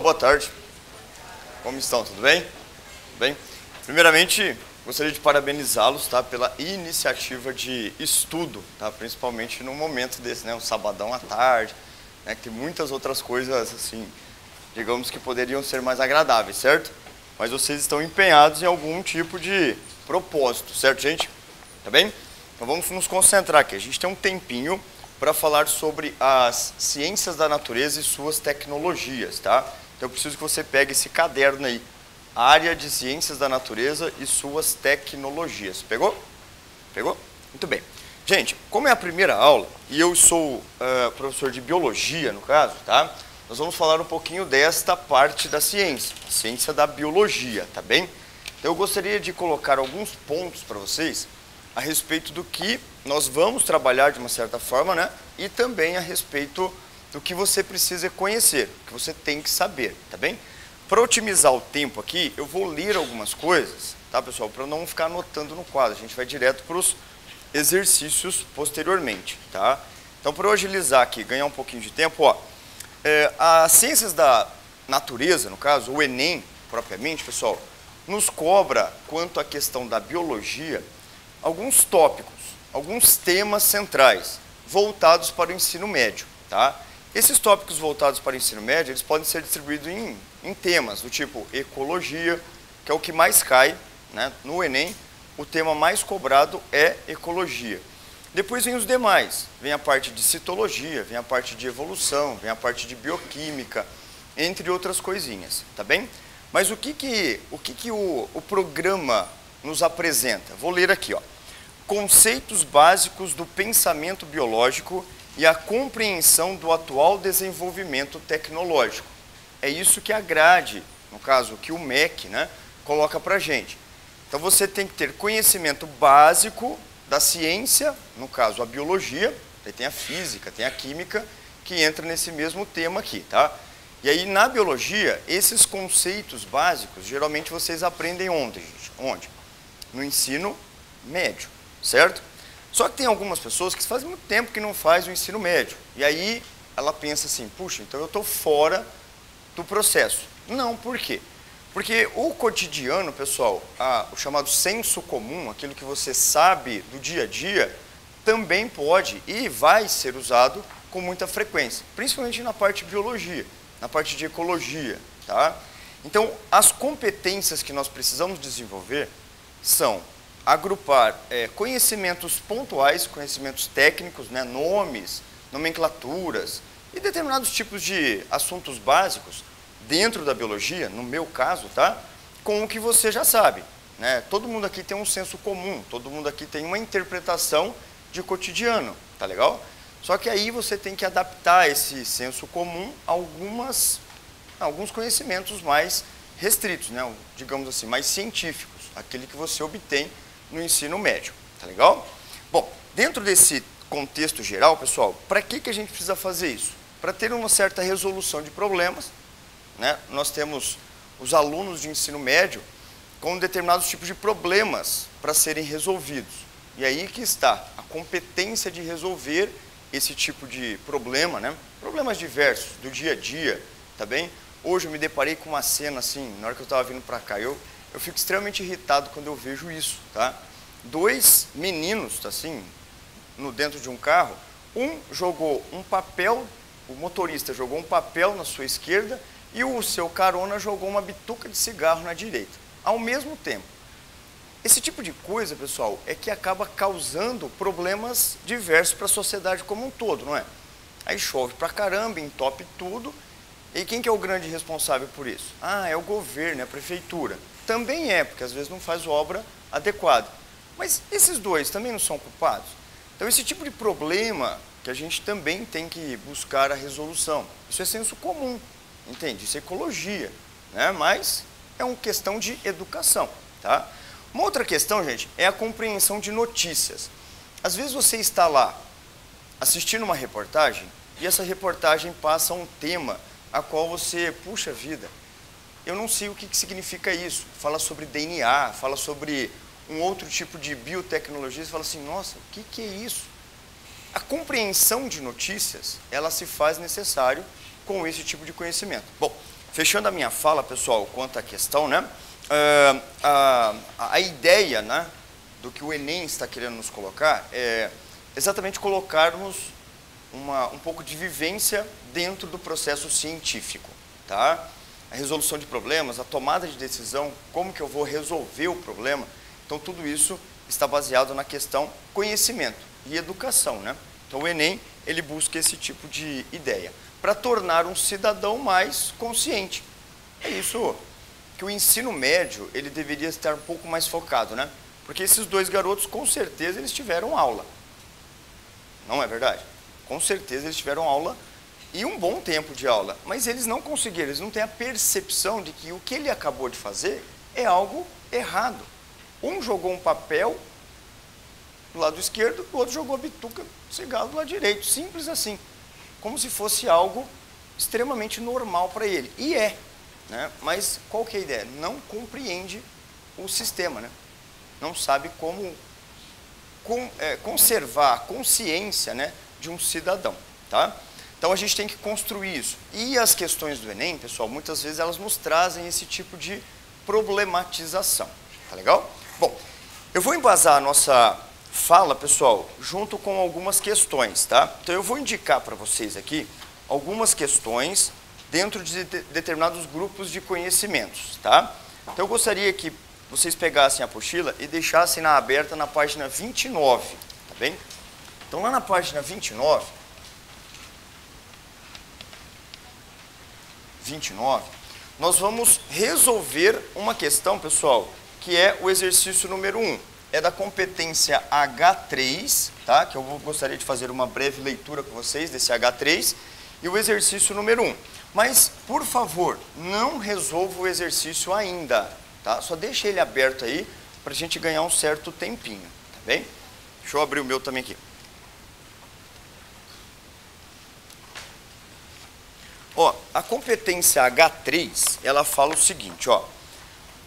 boa tarde. Como estão? Tudo bem? Tudo bem? Primeiramente, gostaria de parabenizá-los, tá, pela iniciativa de estudo, tá, principalmente num momento desse, né, um sabadão à tarde, né, que tem muitas outras coisas, assim, digamos que poderiam ser mais agradáveis, certo? Mas vocês estão empenhados em algum tipo de propósito, certo, gente? Tá bem? Então vamos nos concentrar aqui. A gente tem um tempinho para falar sobre as ciências da natureza e suas tecnologias, tá? Então eu preciso que você pegue esse caderno aí, área de ciências da natureza e suas tecnologias. Pegou? Pegou? Muito bem. Gente, como é a primeira aula, e eu sou professor de biologia, no caso, tá? Nós vamos falar um pouquinho desta parte da ciência, a ciência da biologia, tá bem? Então eu gostaria de colocar alguns pontos para vocês a respeito do que nós vamos trabalhar de uma certa forma, né? E também a respeito do que você precisa conhecer, que você tem que saber, tá bem? Para otimizar o tempo aqui, eu vou ler algumas coisas, tá, pessoal? Para não ficar anotando no quadro, a gente vai direto para os exercícios posteriormente, tá? Então, para eu agilizar aqui, ganhar um pouquinho de tempo, ó, as ciências da natureza, no caso, o Enem, propriamente, pessoal, nos cobra, quanto à questão da biologia, alguns tópicos, alguns temas centrais, voltados para o ensino médio, tá? Esses tópicos voltados para o ensino médio, eles podem ser distribuídos em temas do tipo ecologia, que é o que mais cai, né? No Enem, o tema mais cobrado é ecologia. Depois vem os demais, vem a parte de citologia, vem a parte de evolução, vem a parte de bioquímica, entre outras coisinhas, tá bem? Mas o que o programa nos apresenta? Vou ler aqui, ó. Conceitos básicos do pensamento biológico e a compreensão do atual desenvolvimento tecnológico. É isso que a grade, no caso, que o MEC, né, coloca para a gente. Então você tem que ter conhecimento básico da ciência, no caso a biologia, aí tem a física, tem a química, que entra nesse mesmo tema aqui, tá? E aí na biologia, esses conceitos básicos, geralmente vocês aprendem onde, gente? Onde? No ensino médio, certo? Só que tem algumas pessoas que fazem muito tempo que não faz o ensino médio. E aí ela pensa assim, puxa, então eu estou fora do processo. Não, por quê? Porque o cotidiano, pessoal, o chamado senso comum, aquilo que você sabe do dia a dia, também pode e vai ser usado com muita frequência, principalmente na parte de biologia, na parte de ecologia, tá? Então, as competências que nós precisamos desenvolver são agrupar conhecimentos pontuais, conhecimentos técnicos, né, nomes, nomenclaturas e determinados tipos de assuntos básicos dentro da biologia, no meu caso, tá? Com o que você já sabe, né? Todo mundo aqui tem um senso comum, todo mundo aqui tem uma interpretação de cotidiano, tá legal? Só que aí você tem que adaptar esse senso comum a alguns conhecimentos mais restritos, né? Digamos assim, mais científicos, aquele que você obtém no ensino médio, tá legal? Bom, dentro desse contexto geral, pessoal, para que a gente precisa fazer isso? Para ter uma certa resolução de problemas, né? Nós temos os alunos de ensino médio com determinados tipos de problemas para serem resolvidos. E aí que está a competência de resolver esse tipo de problema, né? Problemas diversos do dia a dia, tá bem? Hoje eu me deparei com uma cena assim, na hora que eu estava vindo para cá, eu fico extremamente irritado quando eu vejo isso, tá? Dois meninos, assim, dentro de um carro, um jogou um papel, o motorista jogou um papel na sua esquerda e o seu carona jogou uma bituca de cigarro na direita, ao mesmo tempo. Esse tipo de coisa, pessoal, é que acaba causando problemas diversos para a sociedade como um todo, não é? Aí chove pra caramba, entope tudo, e quem que é o grande responsável por isso? Ah, é o governo, é a prefeitura. Também é, porque às vezes não faz obra adequada. Mas esses dois também não são culpados? Então esse tipo de problema que a gente também tem que buscar a resolução. Isso é senso comum, entende? Isso é ecologia, né? Mas é uma questão de educação, tá? Uma outra questão, gente, é a compreensão de notícias. Às vezes você está lá assistindo uma reportagem e essa reportagem passa um tema a qual você, puxa vida, eu não sei o que significa isso. Fala sobre DNA, fala sobre um outro tipo de biotecnologia, você fala assim, nossa, o que é isso? A compreensão de notícias, ela se faz necessário com esse tipo de conhecimento. Bom, fechando a minha fala, pessoal, quanto à questão, né? A ideia, né, do que o Enem está querendo nos colocar é exatamente colocarmos um pouco de vivência dentro do processo científico, tá? A resolução de problemas, a tomada de decisão, como que eu vou resolver o problema. Então, tudo isso está baseado na questão conhecimento e educação, né? Então, o Enem, ele busca esse tipo de ideia para tornar um cidadão mais consciente. É isso que o ensino médio, ele deveria estar um pouco mais focado, né? Porque esses dois garotos, com certeza, eles tiveram aula. Não é verdade? Com certeza, eles tiveram aula e um bom tempo de aula. Mas eles não conseguiram, eles não têm a percepção de que o que ele acabou de fazer é algo errado. Um jogou um papel do lado esquerdo, o outro jogou a bituca do cigarro do lado direito. Simples assim. Como se fosse algo extremamente normal para ele. E é, né? Mas qual que é a ideia? Não compreende o sistema, né? Não sabe como conservar a consciência, né, de um cidadão, tá? Então a gente tem que construir isso. E as questões do Enem, pessoal, muitas vezes elas nos trazem esse tipo de problematização, tá legal? Bom, eu vou embasar a nossa fala, pessoal, junto com algumas questões, tá? Então eu vou indicar para vocês aqui algumas questões dentro de determinados grupos de conhecimentos, tá? Então eu gostaria que vocês pegassem a apostila e deixassem na aberta na página 29, tá bem? Então lá na página 29, nós vamos resolver uma questão, pessoal, que é o exercício número 1. É da competência H3, tá? Que eu gostaria de fazer uma breve leitura com vocês desse H3 e o exercício número 1. Mas, por favor, não resolva o exercício ainda, tá? Só deixa ele aberto aí para a gente ganhar um certo tempinho, tá bem? Deixa eu abrir o meu também aqui. Ó, a competência H3, ela fala o seguinte, ó.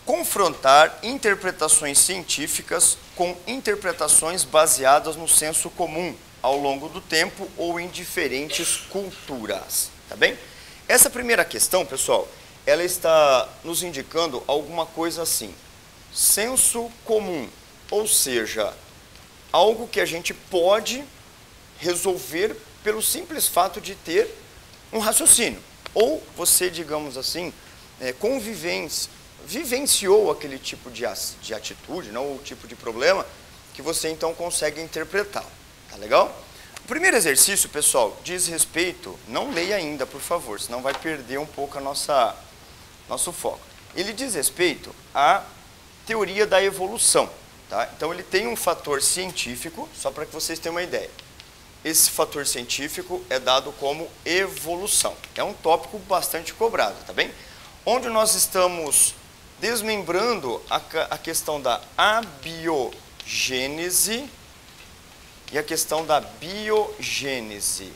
Confrontar interpretações científicas com interpretações baseadas no senso comum ao longo do tempo ou em diferentes culturas, tá bem? Essa primeira questão, pessoal, ela está nos indicando alguma coisa assim, senso comum, ou seja, algo que a gente pode resolver pelo simples fato de ter um raciocínio, ou você, digamos assim, vivenciou aquele tipo de atitude, não, ou tipo de problema, que você então consegue interpretar, tá legal? O primeiro exercício, pessoal, diz respeito, não leia ainda, por favor, senão vai perder um pouco nosso foco. Ele diz respeito à teoria da evolução, tá? Então ele tem um fator científico, só para que vocês tenham uma ideia. Esse fator científico é dado como evolução. É um tópico bastante cobrado, tá bem? Onde nós estamos desmembrando a questão da abiogênese e a questão da biogênese.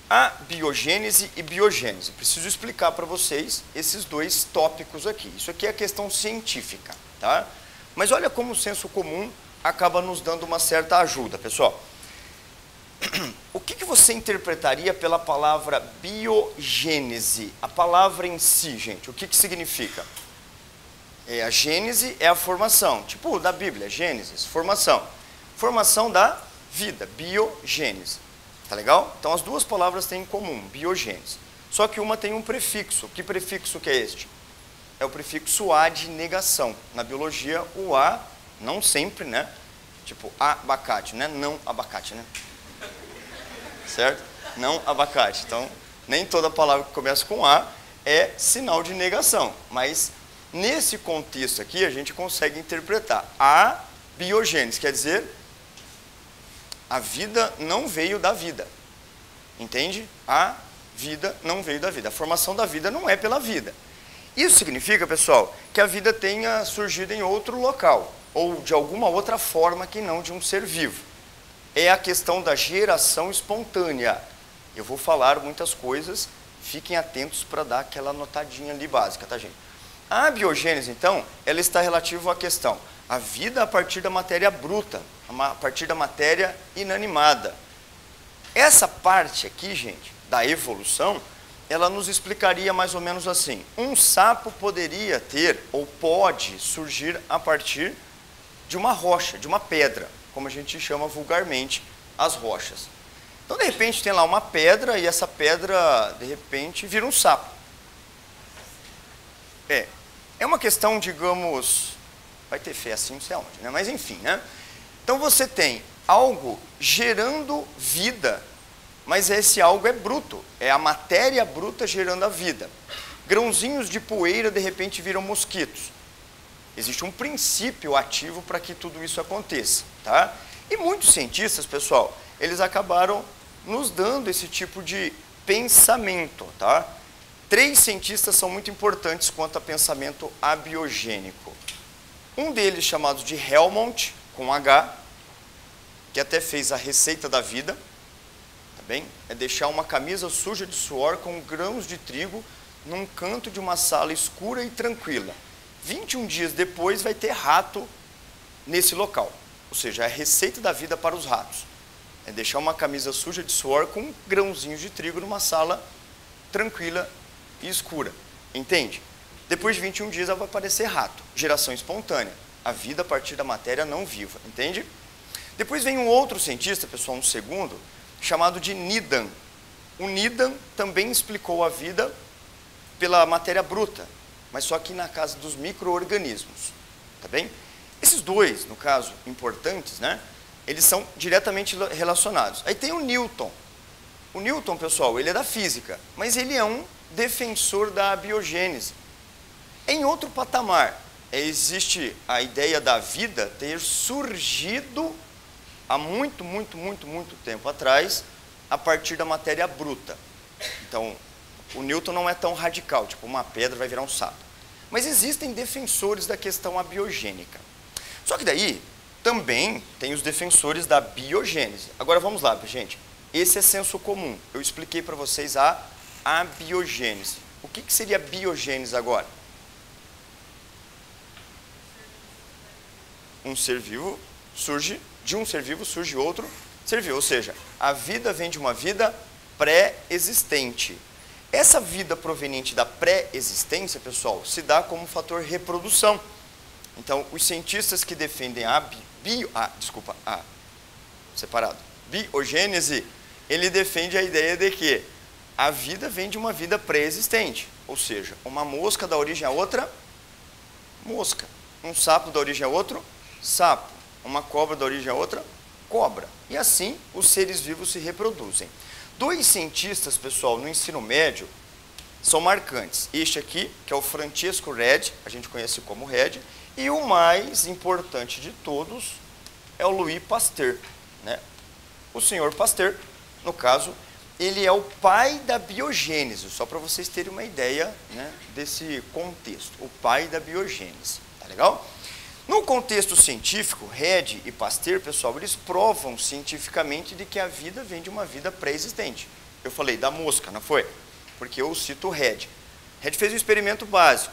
Abiogênese e biogênese. Preciso explicar para vocês esses dois tópicos aqui. Isso aqui é a questão científica, tá? Mas olha como o senso comum acaba nos dando uma certa ajuda, pessoal. O que você interpretaria pela palavra biogênese? A palavra em si, gente, o que significa? A gênese é a formação, tipo da Bíblia, Gênesis, formação. Formação da vida, biogênese. Tá legal? Então as duas palavras têm em comum, biogênese. Só que uma tem um prefixo. Que prefixo que é este? É o prefixo A de negação. Na biologia, o A, não sempre, né? Tipo abacate, né? Não abacate, né? Certo? Não abacate. Então, nem toda palavra que começa com A é sinal de negação. Mas, nesse contexto aqui, a gente consegue interpretar. A biogênese, quer dizer, a vida não veio da vida. Entende? A vida não veio da vida. A formação da vida não é pela vida. Isso significa, pessoal, que a vida tenha surgido em outro local, ou de alguma outra forma que não de um ser vivo. É a questão da geração espontânea. Eu vou falar muitas coisas, fiquem atentos para dar aquela notadinha ali básica, tá, gente? A biogênese, então, ela está relativa à questão, a vida a partir da matéria bruta, a partir da matéria inanimada. Essa parte aqui, gente, da evolução, ela nos explicaria mais ou menos assim: um sapo poderia ter, ou pode surgir a partir de uma rocha, de uma pedra, como a gente chama vulgarmente as rochas. Então, de repente, tem lá uma pedra e essa pedra, de repente, vira um sapo. É uma questão, digamos, vai ter fé assim, não sei aonde, né? Mas enfim, né? Então, você tem algo gerando vida, mas esse algo é bruto, é a matéria bruta gerando a vida. Grãozinhos de poeira, de repente, viram mosquitos. Existe um princípio ativo para que tudo isso aconteça, tá? E muitos cientistas, pessoal, eles acabaram nos dando esse tipo de pensamento, tá? 3 cientistas são muito importantes quanto a pensamento abiogênico. Um deles, chamado de Helmont, com H, que até fez a receita da vida, tá bem? É deixar uma camisa suja de suor com grãos de trigo num canto de uma sala escura e tranquila. 21 dias depois vai ter rato nesse local. Ou seja, é a receita da vida para os ratos. É deixar uma camisa suja de suor com grãozinhos de trigo numa sala tranquila e escura. Entende? Depois de 21 dias vai aparecer rato. Geração espontânea. A vida a partir da matéria não viva. Entende? Depois vem um outro cientista, pessoal, um segundo, chamado de Needham. O Needham também explicou a vida pela matéria bruta, mas só que na casa dos micro-organismos. Tá bem? Esses dois, no caso, importantes, né? Eles são diretamente relacionados. Aí tem o Newton. O Newton, pessoal, ele é da física, mas ele é um defensor da abiogênese. Em outro patamar, existe a ideia da vida ter surgido há muito tempo atrás, a partir da matéria bruta. Então, o Newton não é tão radical, tipo uma pedra vai virar um sapo. Mas existem defensores da questão abiogênica. Só que daí, também tem os defensores da biogênese. Agora vamos lá, gente. Esse é senso comum. Eu expliquei para vocês a abiogênese. O que seria biogênese agora? Um ser vivo surge, de um ser vivo surge outro ser vivo. Ou seja, a vida vem de uma vida pré-existente. Essa vida proveniente da pré-existência, pessoal, se dá como fator reprodução. Então, os cientistas que defendem a biogênese, ele defende a ideia de que a vida vem de uma vida pré-existente. Ou seja, uma mosca dá origem a outra mosca. Um sapo dá origem a outro sapo. Uma cobra dá origem a outra cobra. E assim, os seres vivos se reproduzem. 2 cientistas, pessoal, no ensino médio, são marcantes. Este aqui, que é o Francisco Redi, a gente conhece como Redi, e o mais importante de todos é o Louis Pasteur, né? O senhor Pasteur, no caso, ele é o pai da biogênese, só para vocês terem uma ideia, né, desse contexto, o pai da biogênese, tá legal? No contexto científico, Redi e Pasteur, pessoal, eles provam cientificamente de que a vida vem de uma vida pré-existente. Eu falei da mosca, não foi? Porque eu cito o Redi. Redi fez um experimento básico.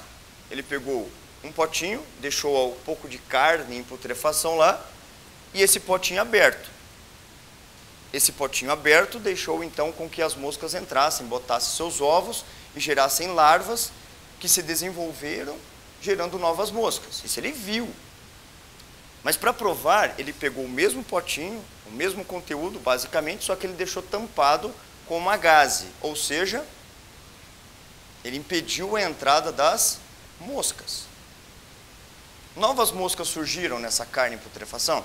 Ele pegou um potinho, deixou um pouco de carne em putrefação lá, e esse potinho aberto. Esse potinho aberto deixou então com que as moscas entrassem, botassem seus ovos e gerassem larvas que se desenvolveram gerando novas moscas. Isso ele viu. Mas para provar, ele pegou o mesmo potinho, o mesmo conteúdo basicamente, só que ele deixou tampado com uma gaze, ou seja, ele impediu a entrada das moscas. Novas moscas surgiram nessa carne em putrefação?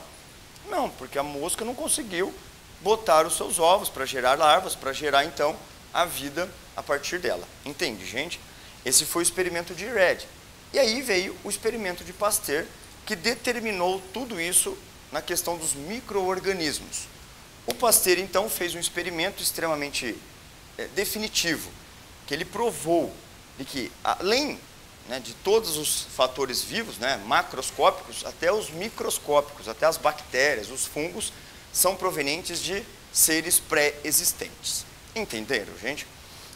Não, porque a mosca não conseguiu botar os seus ovos para gerar larvas, para gerar então a vida a partir dela. Entende, gente? Esse foi o experimento de Redi. E aí veio o experimento de Pasteur, que determinou tudo isso na questão dos micro-organismos. O Pasteur, então, fez um experimento extremamente definitivo, que ele provou de que, além, né, de todos os fatores vivos, né, macroscópicos, até os microscópicos, até as bactérias, os fungos, são provenientes de seres pré-existentes. Entenderam, gente?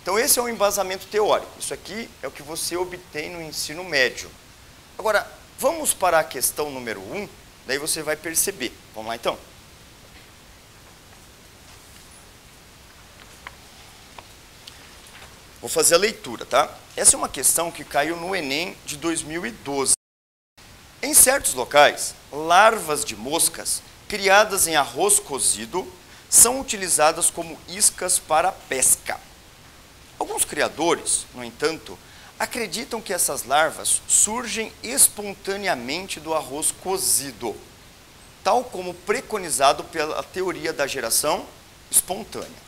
Então, esse é um embasamento teórico. Isso aqui é o que você obtém no ensino médio. Agora, vamos para a questão número 1, daí você vai perceber. Vamos lá, então? Vou fazer a leitura, tá? Essa é uma questão que caiu no Enem de 2012. Em certos locais, larvas de moscas criadas em arroz cozido são utilizadas como iscas para pesca. Alguns criadores, no entanto, acreditam que essas larvas surgem espontaneamente do arroz cozido, tal como preconizado pela teoria da geração espontânea.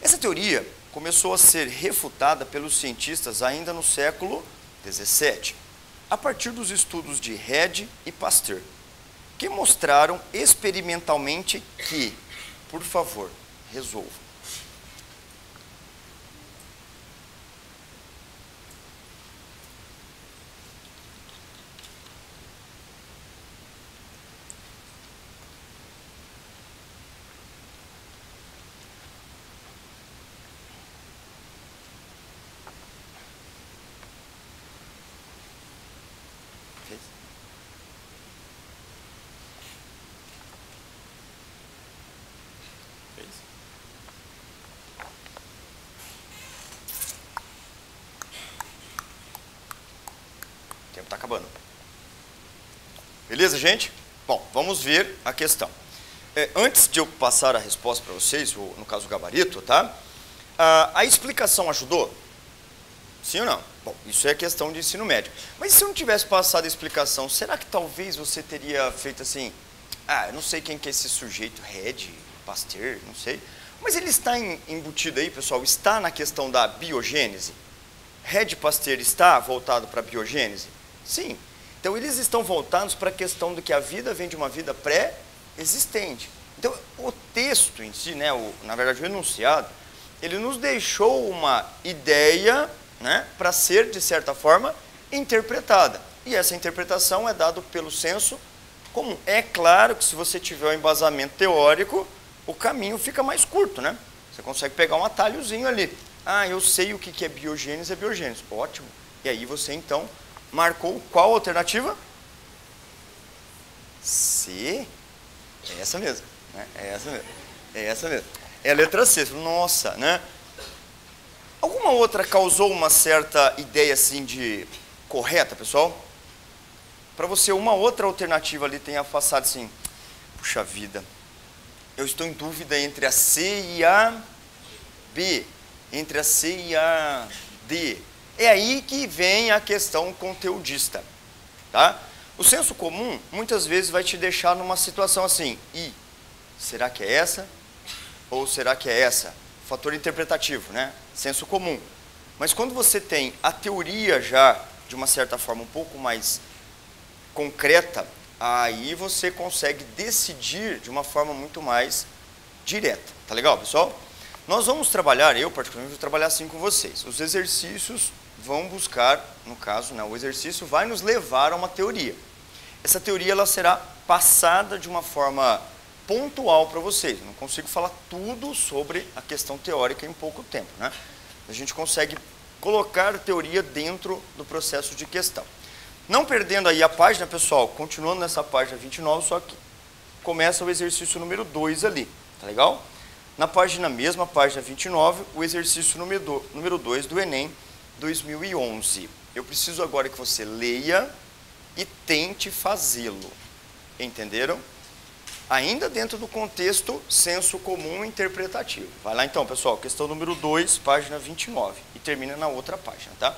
Essa teoria começou a ser refutada pelos cientistas ainda no século XVII, a partir dos estudos de Rede e Pasteur, que mostraram experimentalmente que, por favor, resolva. O tempo está acabando. Beleza, gente? Bom, vamos ver a questão. Antes de eu passar a resposta para vocês, ou no caso o gabarito, tá? A explicação ajudou? Sim ou não? Bom, isso é questão de ensino médio. Mas se eu não tivesse passado a explicação, será que talvez você teria feito assim, eu não sei quem que é esse sujeito, Rede, Pasteur, não sei. Mas ele está embutido aí, pessoal, está na questão da biogênese. Rede Pasteur está voltado para a biogênese? Sim. Então, eles estão voltados para a questão de que a vida vem de uma vida pré-existente. Então, o texto em si, né, na verdade, o enunciado, ele nos deixou uma ideia, né, para ser, de certa forma, interpretada. E essa interpretação é dada pelo senso comum. É claro que se você tiver um embasamento teórico, o caminho fica mais curto, né? Você consegue pegar um atalhozinho ali. Eu sei o que é biogênese, é biogênese. Ótimo. E aí você, então, marcou qual alternativa? C. É essa mesmo. Né? É essa mesmo. É essa mesmo. É a letra C. Nossa, né? Alguma outra causou uma certa ideia, assim, de correta, pessoal? Para você, uma outra alternativa ali tenha passado assim, puxa vida, eu estou em dúvida entre a C e a B, entre a C e a D. É aí que vem a questão conteudista, tá? O senso comum, muitas vezes, vai te deixar numa situação assim, será que é essa? Ou será que é essa? Fator interpretativo, né? Senso comum. Mas quando você tem a teoria já, de uma certa forma, um pouco mais concreta, aí você consegue decidir de uma forma muito mais direta. Tá legal, pessoal? Nós vamos trabalhar, eu particularmente vou trabalhar assim com vocês. Os exercícios vão buscar, no caso, né, o exercício vai nos levar a uma teoria. Essa teoria ela será passada de uma forma pontual para vocês. Eu não consigo falar tudo sobre a questão teórica em pouco tempo, né? A gente consegue colocar a teoria dentro do processo de questão. Não perdendo aí a página, pessoal, continuando nessa página 29, só que começa o exercício número 2 ali, tá legal? Na página mesma, página 29, o exercício número 2 do Enem 2011. Eu preciso agora que você leia e tente fazê-lo. Entenderam? Ainda dentro do contexto senso comum interpretativo. Vai lá então, pessoal, questão número 2, página 29. E termina na outra página, tá?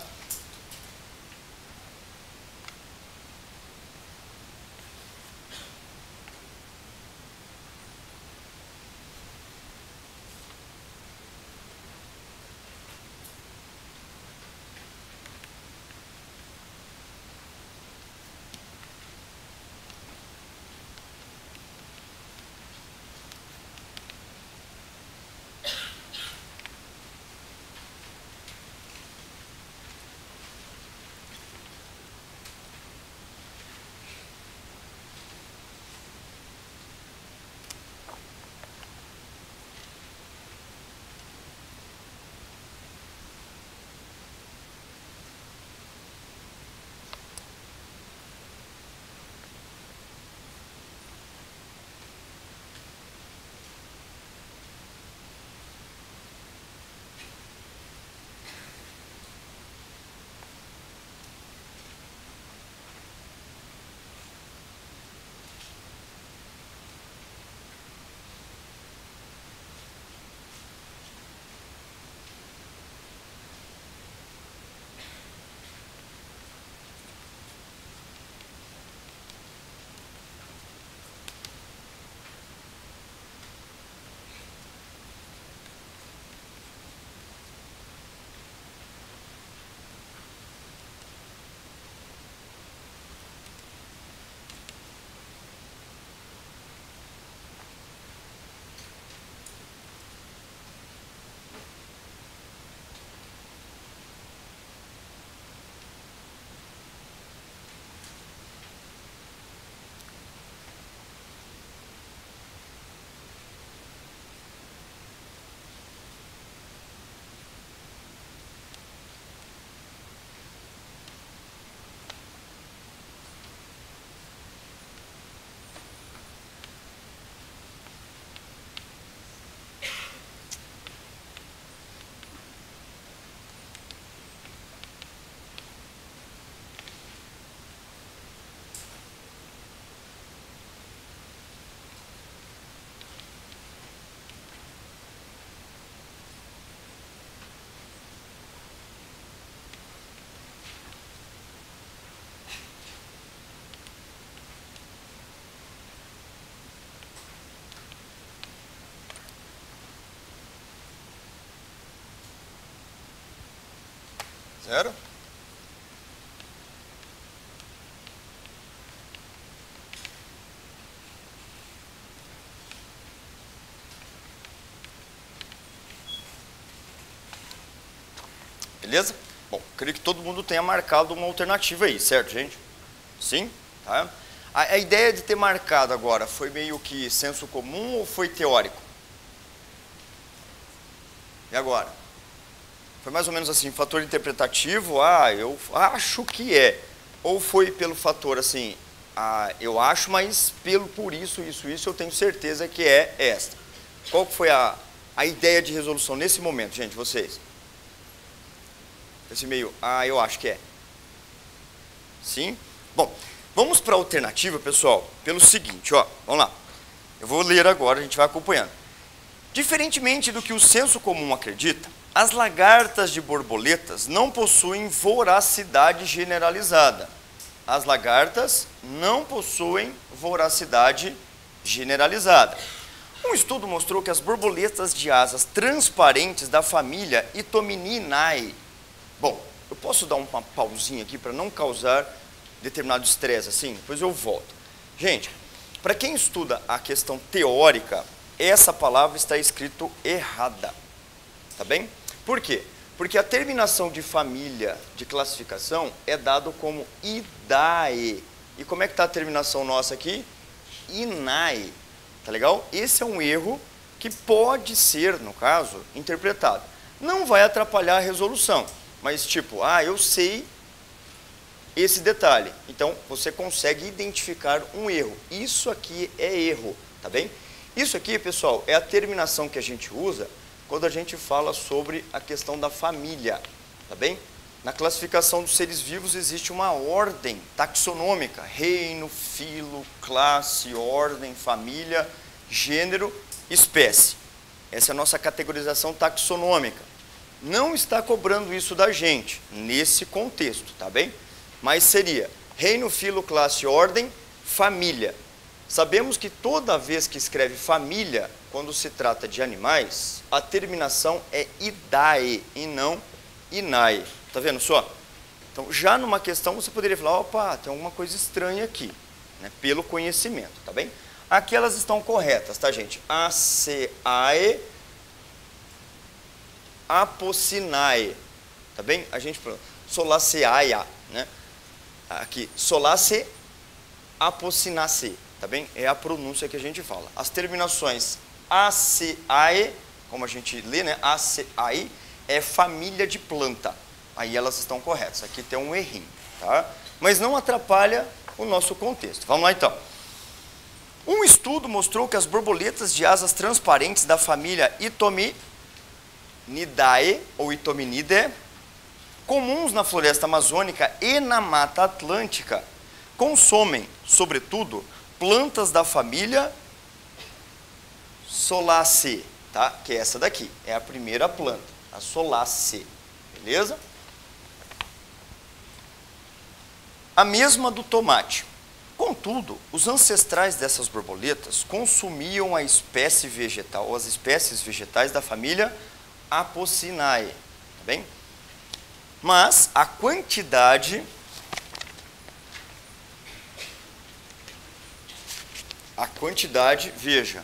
Zero? Beleza? Bom, creio que todo mundo tenha marcado uma alternativa aí, certo, gente? Sim? Tá? A ideia de ter marcado agora foi meio que senso comum ou foi teórico? E agora? Foi mais ou menos assim, fator interpretativo, eu acho que é. Ou foi pelo fator assim, eu acho, mas por isso eu tenho certeza que é esta. Qual foi a ideia de resolução nesse momento, gente, vocês? Esse meio, eu acho que é. Sim? Bom, vamos para a alternativa, pessoal, pelo seguinte, ó, vamos lá. Eu vou ler agora, a gente vai acompanhando. Diferentemente do que o senso comum acredita, as lagartas de borboletas não possuem voracidade generalizada. As lagartas não possuem voracidade generalizada. Um estudo mostrou que as borboletas de asas transparentes da família Itomininae. Bom, eu posso dar uma pausinha aqui para não causar determinado estresse assim? Depois eu volto. Gente, para quem estuda a questão teórica, essa palavra está escrito errada. Tá bem? Por quê? Porque a terminação de família de classificação é dado como idae. E como é que está a terminação nossa aqui? Inae. Tá legal? Esse é um erro que pode ser, no caso, interpretado. Não vai atrapalhar a resolução, mas tipo, eu sei esse detalhe. Então, você consegue identificar um erro. Isso aqui é erro, tá bem? Isso aqui, pessoal, é a terminação que a gente usa quando a gente fala sobre a questão da família, tá bem? Na classificação dos seres vivos existe uma ordem taxonômica, reino, filo, classe, ordem, família, gênero, espécie. Essa é a nossa categorização taxonômica. Não está cobrando isso da gente, nesse contexto, tá bem? Mas seria reino, filo, classe, ordem, família. Sabemos que toda vez que escreve família, quando se trata de animais, a terminação é idae e não inae. Tá vendo só? Então, já numa questão, você poderia falar, opa, tem alguma coisa estranha aqui, né? Pelo conhecimento, tá bem? Aqui elas estão corretas, tá, gente? Aceae, apocinae, tá bem? A gente fala solaceaia, né? Aqui, solace, apocinace, tá bem? É a pronúncia que a gente fala. As terminações aceae, como a gente lê, né? Aceae é família de planta. Aí elas estão corretas. Aqui tem um errinho, tá? Mas não atrapalha o nosso contexto. Vamos lá, então. Um estudo mostrou que as borboletas de asas transparentes da família Itominidae ou Itominidae, comuns na floresta amazônica e na Mata Atlântica, consomem, sobretudo, plantas da família Solaceae, tá? Que é essa daqui, é a primeira planta, a Solaceae, beleza? A mesma do tomate. Contudo, os ancestrais dessas borboletas consumiam a espécie vegetal, ou as espécies vegetais da família Apocinae, tá bem? Mas a quantidade veja,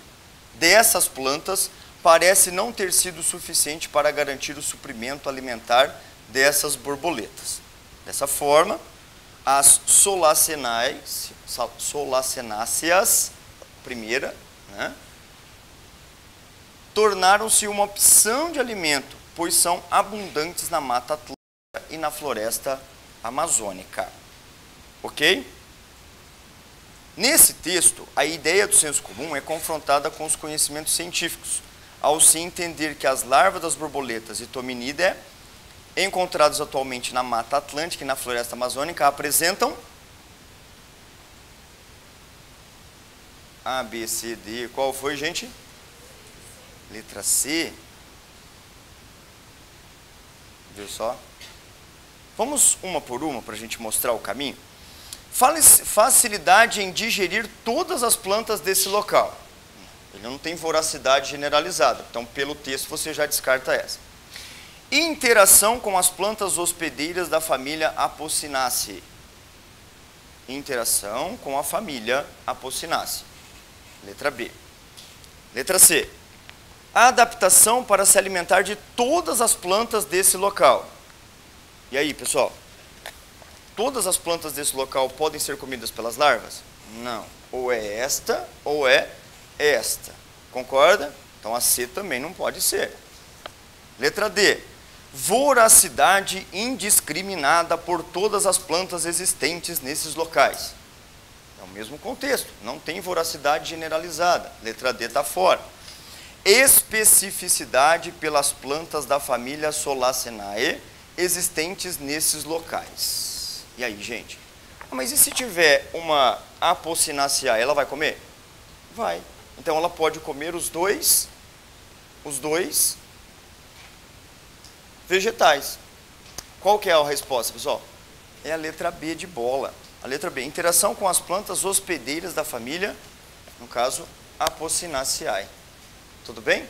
dessas plantas parece não ter sido suficiente para garantir o suprimento alimentar dessas borboletas. Dessa forma, as solacenáceas, primeira, né, tornaram-se uma opção de alimento, pois são abundantes na Mata Atlântica e na floresta amazônica. Ok? Nesse texto, a ideia do senso comum é confrontada com os conhecimentos científicos, ao se entender que as larvas das borboletas Itominidae, encontradas atualmente na Mata Atlântica e na floresta amazônica, apresentam A, B, C, D. Qual foi, gente? Letra C. Viu só? Vamos uma por uma para a gente mostrar o caminho. Facilidade em digerir todas as plantas desse local. Ele não tem voracidade generalizada, então pelo texto você já descarta essa. Interação com as plantas hospedeiras da família Apocynaceae. Interação com a família Apocynaceae. Letra B. Letra C. Adaptação para se alimentar de todas as plantas desse local. E aí, pessoal? Todas as plantas desse local podem ser comidas pelas larvas? Não. Ou é esta ou é esta. Concorda? Então a C também não pode ser. Letra D. Voracidade indiscriminada por todas as plantas existentes nesses locais. É o mesmo contexto. Não tem voracidade generalizada. Letra D está fora. Especificidade pelas plantas da família Solacenae existentes nesses locais. E aí, gente? Mas e se tiver uma Apocynaceae, ela vai comer? Vai. Então ela pode comer os dois vegetais. Qual que é a resposta, pessoal? É a letra B de bola. A letra B, interação com as plantas hospedeiras da família, no caso, Apocynaceae. Tudo bem?